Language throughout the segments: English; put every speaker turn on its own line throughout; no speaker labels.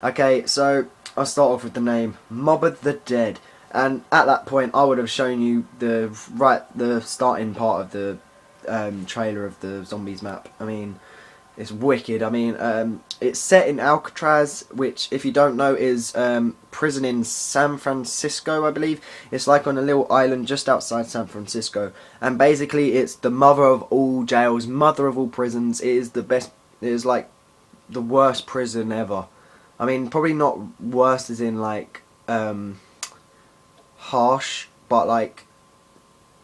Okay, so I'll start off with the name Mob of the Dead, and at that point I would have shown you the starting part of the trailer of the zombies map. I mean, it's wicked. I mean, it's set in Alcatraz, which, if you don't know, is prison in San Francisco, I believe. It's like on a little island just outside San Francisco, and basically it's the mother of all jails, mother of all prisons. It is the best. It is like the worst prison ever. I mean, probably not worst as in like harsh, but like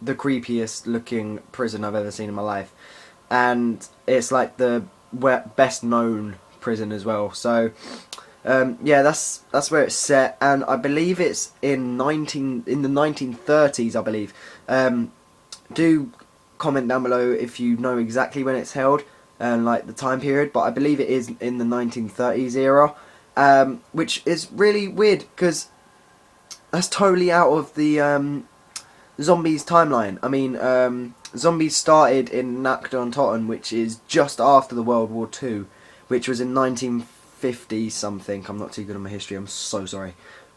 the creepiest looking prison I've ever seen in my life, and it's like the best known prison as well. So yeah, that's where it's set, and I believe it's in the 1930s. I believe. Do comment down below if you know exactly when it's held and like the time period, but I believe it is in the 1930s era. Which is really weird because that's totally out of the zombies timeline. I mean, zombies started in Nakhdon, which is just after the World War II, which was in 1950 something. I'm not too good on my history. I'm so sorry.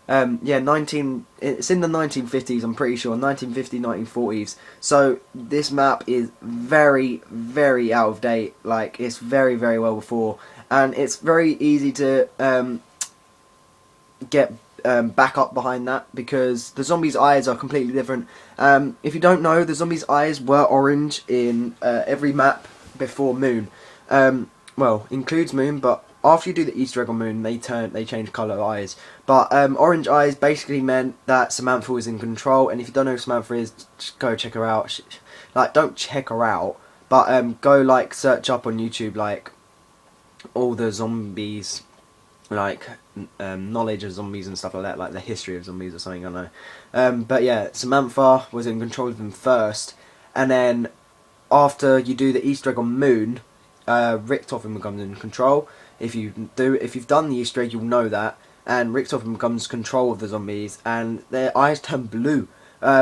Yeah, it's in the 1950s. I'm pretty sure 1950, 1940s. So this map is very, very out of date. Like, it's very, very well before, and it's very easy to get back up behind that because the zombies' eyes are completely different. If you don't know, the zombies' eyes were orange in every map before Moon. Well, includes Moon, but after you do the Easter egg on Moon, they change colour of eyes. But orange eyes basically meant that Samantha was in control, and if you don't know who Samantha is, just go check her out. Like, don't check her out, but go like search up on YouTube like all the zombies, like knowledge of zombies and stuff like that, like the history of zombies or something, I don't know. But yeah, Samantha was in control of them first, and then after you do the Easter egg on Moon, Richtofen becomes in control. If you've done the Easter egg, you'll know that. And Richtofen becomes control of the zombies, and their eyes turn blue,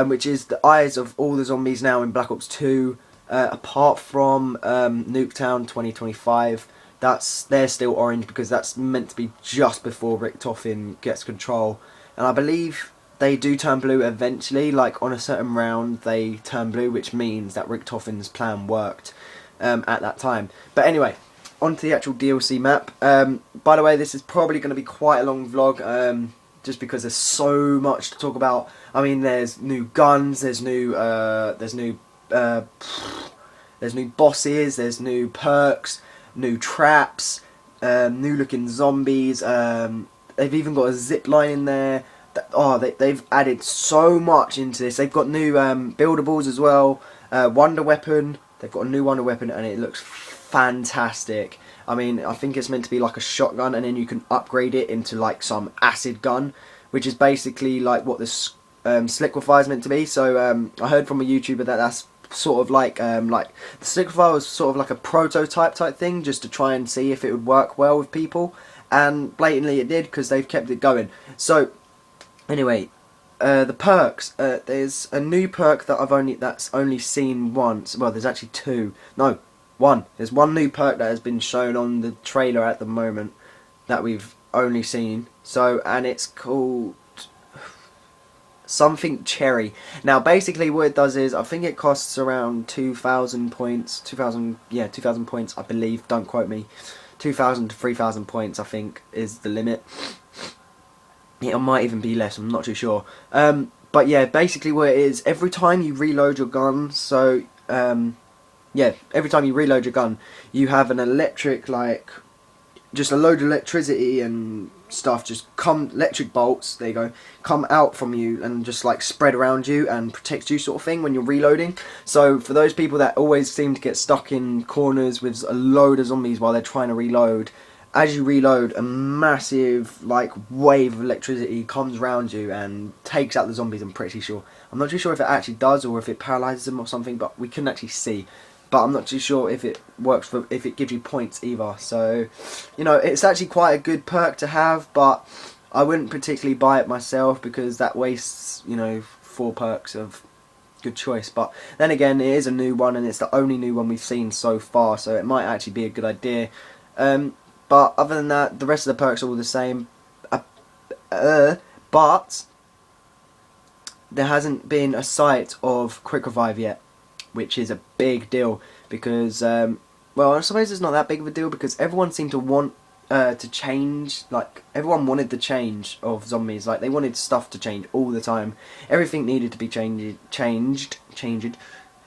which is the eyes of all the zombies now in Black Ops 2, apart from Nuketown 2025. They're still orange because that's meant to be just before Richtofen gets control, and I believe they do turn blue eventually. Like on a certain round, they turn blue, which means that Richtofen's plan worked at that time. But anyway, on to the actual DLC map. By the way, this is probably going to be quite a long vlog, just because there's so much to talk about. I mean, there's new guns, there's new bosses, there's new perks, new traps, new looking zombies. They've even got a zip line in there. They've added so much into this. They've got new buildables as well. Wonder weapon. They've got a new wonder weapon, and it looks fantastic. I mean, I think it's meant to be like a shotgun, and then you can upgrade it into like some acid gun, which is basically like what this Sliquify is meant to be. So I heard from a YouTuber that that's sort of like the Sliquify was sort of like a prototype type thing, just to try and see if it would work well with people, and blatantly it did because they've kept it going. So anyway, the perks. There's a new perk that's only seen once. Well, there's actually two. No, one. There's one new perk that has been shown on the trailer at the moment that we've only seen. So, and it's called something cherry. Now, basically, what it does is, I think it costs around 2,000 points. 2,000 points, I believe. Don't quote me. 2,000 to 3,000 points, I think, is the limit. It might even be less, I'm not too sure. But yeah, basically what it is, every time you reload your gun, so, yeah, every time you reload your gun, you have an electric, like, just a load of electricity and stuff, electric bolts, there you go, come out from you and just, like, spread around you and protect you sort of thing when you're reloading. So, for those people that always seem to get stuck in corners with a load of zombies while they're trying to reload, as you reload, a massive like wave of electricity comes around you and takes out the zombies. I'm pretty sure. I'm not too sure if it actually does or if it paralyzes them or something, but we couldn't actually see. But I'm not too sure if it works if it gives you points either. So, you know, it's actually quite a good perk to have, but I wouldn't particularly buy it myself because that wastes, you know, 4 perks of good choice. But then again, it is a new one and it's the only new one we've seen so far, so it might actually be a good idea. But other than that, the rest of the perks are all the same. But there hasn't been a sight of quick revive yet, which is a big deal because, well, I suppose it's not that big of a deal because everyone seemed to want to change. Like, everyone wanted the change of zombies. Like, they wanted stuff to change all the time. Everything needed to be changed.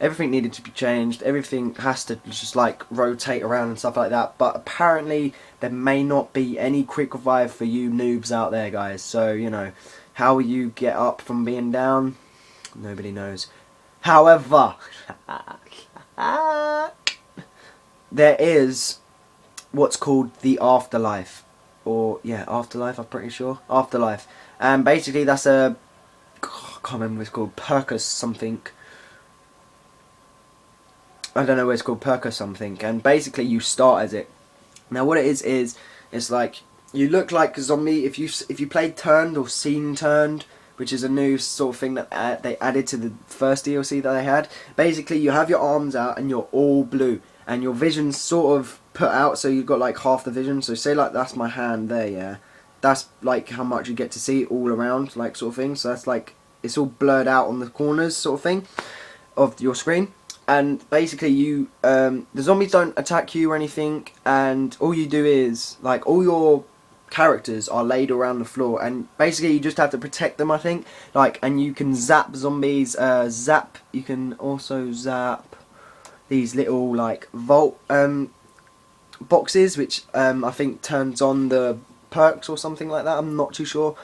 Everything needed to be changed. Everything has to just like rotate around and stuff like that. But apparently there may not be any quick revive for you noobs out there, guys. So, you know, how will you get up from being down? Nobody knows. However, there is what's called the afterlife. Or, yeah, afterlife, I'm pretty sure. Afterlife. And basically that's a... I can't remember what it's called. Percus something. I don't know what it's called, perk or something, and basically you start as it. Now what it is it's like you look like a zombie if you played Turned or seen Turned, which is a new sort of thing that they added to the first DLC that they had. Basically you have your arms out and you're all blue, and your vision's sort of put out, so you've got like half the vision. So say like that's my hand there, yeah. That's like how much you get to see all around, like sort of thing. So that's like it's all blurred out on the corners, sort of thing, of your screen. And basically you, the zombies don't attack you or anything, and all you do is, like, all your characters are laid around the floor, and basically you just have to protect them, I think. Like, and you can zap zombies, you can also zap these little, like, vault, boxes, which, I think turns on the perks or something like that, I'm not too sure.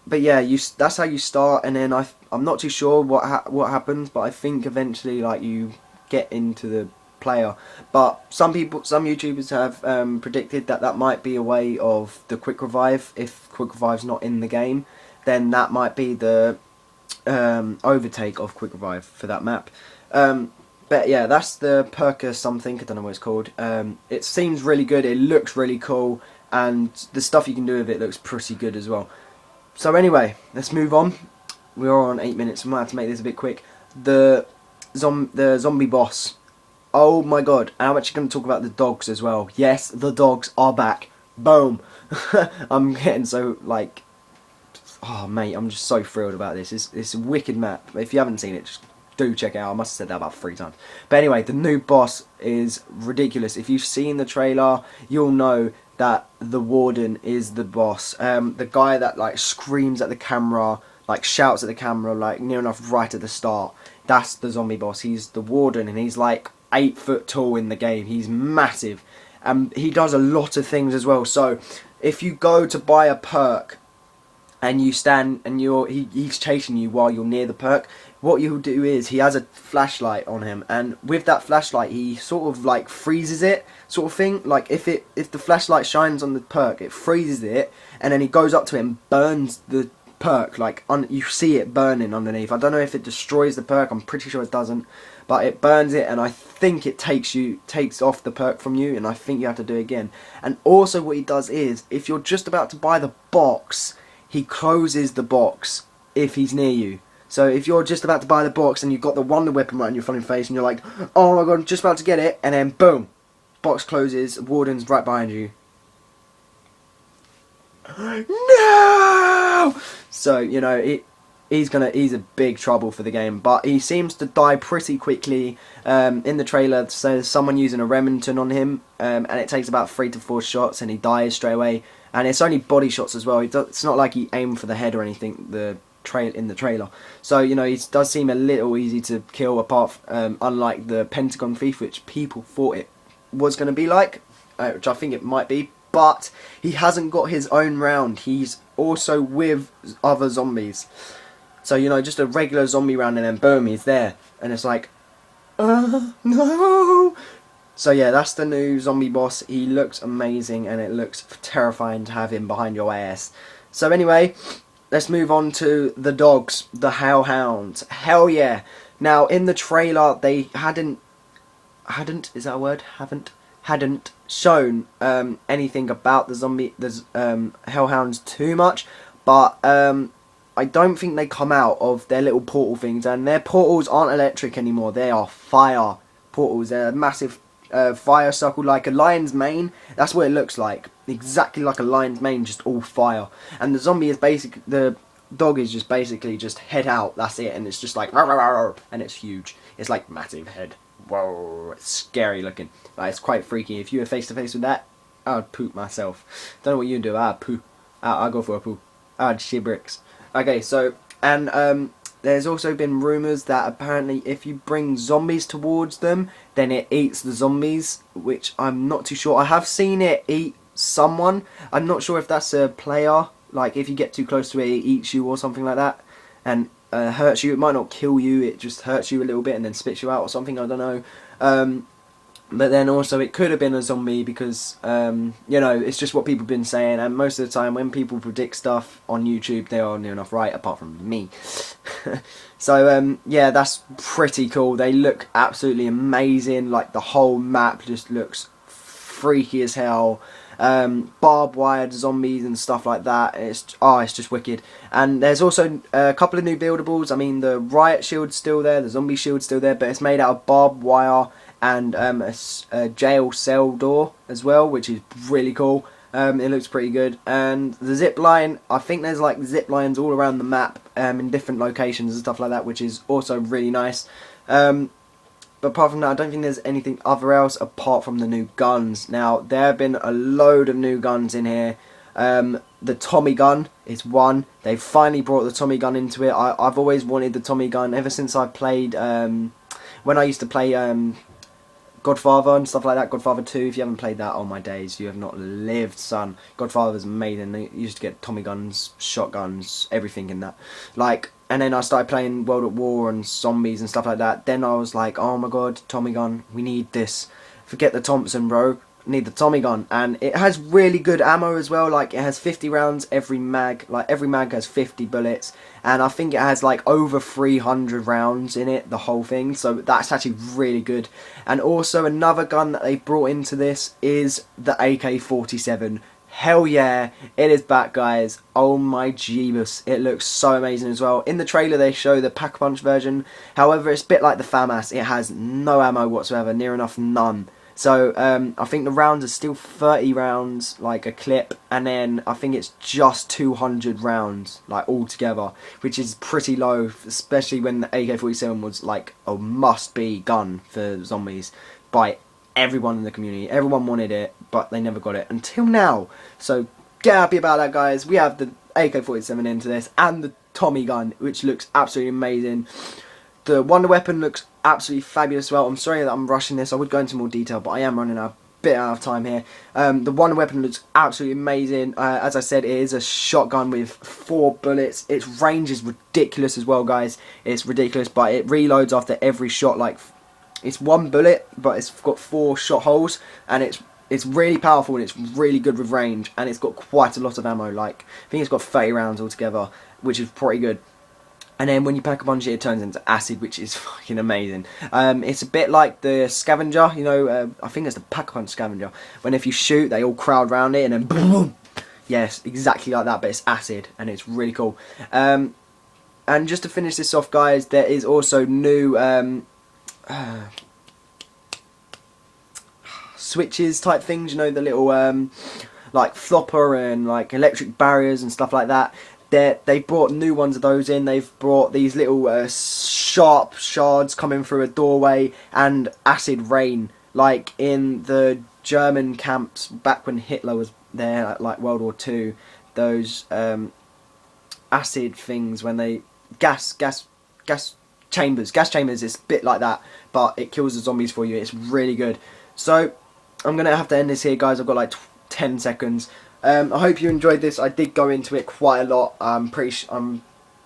But yeah, that's how you start, and then I'm not too sure what happens, but I think eventually like you get into the player. But some YouTubers have predicted that might be a way of the quick revive. If quick revive's not in the game, then that might be the overtake of quick revive for that map. But yeah, that's the Perka something, I don't know what it's called. It seems really good, it looks really cool, and the stuff you can do with it looks pretty good as well. So anyway, let's move on. We are on 8 minutes, so I might have to make this a bit quick. The zombie boss. Oh my god, and I'm actually going to talk about the dogs as well. Yes, the dogs are back. Boom. I'm getting so, like... Oh mate, I'm just so thrilled about this. It's a wicked map. If you haven't seen it, just do check it out. I must have said that about 3 times. But anyway, the new boss is ridiculous. If you've seen the trailer, you'll know that the warden is the boss. The guy that like screams at the camera, like shouts at the camera, like near enough right at the start. That's the zombie boss. He's the warden, and he's like 8 foot tall in the game. He's massive, and he does a lot of things as well. So if you go to buy a perk and you stand and he's chasing you while you're near the perk, what you'll do is he has a flashlight on him, and with that flashlight he sort of like freezes it, sort of thing. Like if the flashlight shines on the perk, it freezes it, and then he goes up to it and burns the perk. Like you see it burning underneath. I don't know if it destroys the perk, I'm pretty sure it doesn't, but it burns it, and I think it takes off the perk from you, and I think you have to do it again. And also what he does is, if you're just about to buy the box, he closes the box if he's near you. So if you're just about to buy the box and you've got the wonder weapon right in your fucking face and you're like, oh my god, I'm just about to get it, and then boom, box closes, warden's right behind you. No! So, you know, he's a big trouble for the game, but he seems to die pretty quickly. In the trailer, says someone using a Remington on him, and it takes about 3 to 4 shots and he dies straight away. And it's only body shots as well. It's not like he aimed for the head or anything in the trailer. So, you know, he does seem a little easy to kill, unlike the Pentagon Thief, which people thought it was going to be like, which I think it might be. But he hasn't got his own round. He's also with other zombies. So, you know, just a regular zombie round, and then boom, he's there. And it's like, no! So yeah, that's the new zombie boss. He looks amazing, and it looks terrifying to have him behind your ass. So anyway, let's move on to the dogs, the hellhounds. Hell yeah! Now in the trailer they hadn't is that a word? Hadn't shown anything about the hellhounds too much, but I don't think they come out of their little portal things, and their portals aren't electric anymore. They are fire portals. They're massive fire circle like a lion's mane. That's what it looks like, exactly like a lion's mane, just all fire. And the zombie is the dog is just basically just head out, that's it, and it's just like rawr, rawr, rawr, and it's huge. It's like massive head. Whoa, it's scary looking. Like, it's quite freaky. If you were face to face with that, I would poop myself. Don't know what you do. I'd poo. I'd go for a poo. I'd shit bricks. Okay, so and there's also been rumours that apparently if you bring zombies towards them, then it eats the zombies, which I'm not too sure. I have seen it eat someone. I'm not sure if that's a player. Like, if you get too close to it, it eats you or something like that, and hurts you. It might not kill you, it just hurts you a little bit and then spits you out or something, I don't know. But then also it could have been a zombie because, you know, it's just what people have been saying, and most of the time when people predict stuff on YouTube, they are near enough right, apart from me. So, yeah, that's pretty cool. They look absolutely amazing. Like, the whole map just looks freaky as hell. Barbed wired zombies and stuff like that. It's just wicked. And there's also a couple of new buildables. I mean, the riot shield's still there, the zombie shield's still there, but it's made out of barbed wire and a jail cell door as well, which is really cool. It looks pretty good. And the zip line, I think there's like zip lines all around the map in different locations and stuff like that, which is also really nice. But apart from that, I don't think there's anything other else apart from the new guns. Now, there have been a load of new guns in here. The Tommy gun is one. They've finally brought the Tommy gun into it. I've always wanted the Tommy gun ever since I played, when I used to play Godfather and stuff like that. Godfather 2, if you haven't played that, oh my days, you have not lived, son. Godfather was amazing. They used to get Tommy guns, shotguns, everything in that. Like, and then I started playing World at War and zombies and stuff like that. Then I was like, oh my god, Tommy gun, we need this. Forget the Thompson, bro. Need the Tommy gun. And it has really good ammo as well. Like, it has 50 rounds every mag. Like, every mag has 50 bullets. And I think it has like over 300 rounds in it, the whole thing. So that's actually really good. And also another gun that they brought into this is the AK-47. Hell yeah, it is back, guys. Oh my jeebus, it looks so amazing as well. In the trailer they show the Pack-a-Punch version. However, it's a bit like the FAMAS. It has no ammo whatsoever, near enough none. So, I think the rounds are still 30 rounds, like a clip, and then I think it's just 200 rounds, like, altogether, which is pretty low, especially when the AK-47 was, like, a must-be gun for zombies by everyone in the community. Everyone wanted it, but they never got it until now. So, get happy about that, guys. We have the AK-47 into this, and the Tommy gun, which looks absolutely amazing. The Wonder Weapon looks absolutely fabulous as well. I'm sorry that I'm rushing this. I would go into more detail, but I am running a bit out of time here. The Wonder Weapon looks absolutely amazing. As I said, it is a shotgun with 4 bullets. Its range is ridiculous as well, guys. It's ridiculous, but it reloads after every shot. Like, it's 1 bullet, but it's got 4 shot holes, and it's really powerful, and it's really good with range, and it's got quite a lot of ammo. Like, I think it's got 30 rounds altogether, which is pretty good. And then when you Pack-a-Punch it, it turns into acid, which is fucking amazing. It's a bit like the scavenger, you know, I think it's the Pack-a-Punch scavenger. When if you shoot, they all crowd around it, and then boom! Yes, exactly like that, but it's acid, and it's really cool. And just to finish this off, guys, there is also new switches type things, you know, the little like flopper and like electric barriers and stuff like that. They've brought new ones of those in. They've brought these little sharp shards coming through a doorway and acid rain, like in the German camps back when Hitler was there, like World War II. Those acid things when they gas chambers. Gas chambers is a bit like that, but it kills the zombies for you. It's really good. So I'm gonna have to end this here, guys. I've got like 10 seconds. I hope you enjoyed this. I did go into it quite a lot. I'm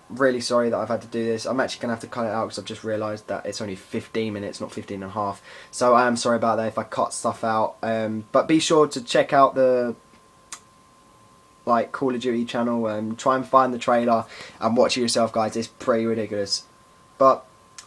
really sorry that I've had to do this. I'm actually going to have to cut it out because I've just realised that it's only 15 minutes, not 15 and a half. So I am sorry about that if I cut stuff out. But be sure to check out the Call of Duty channel. Try and find the trailer and watch it yourself, guys. It's pretty ridiculous. But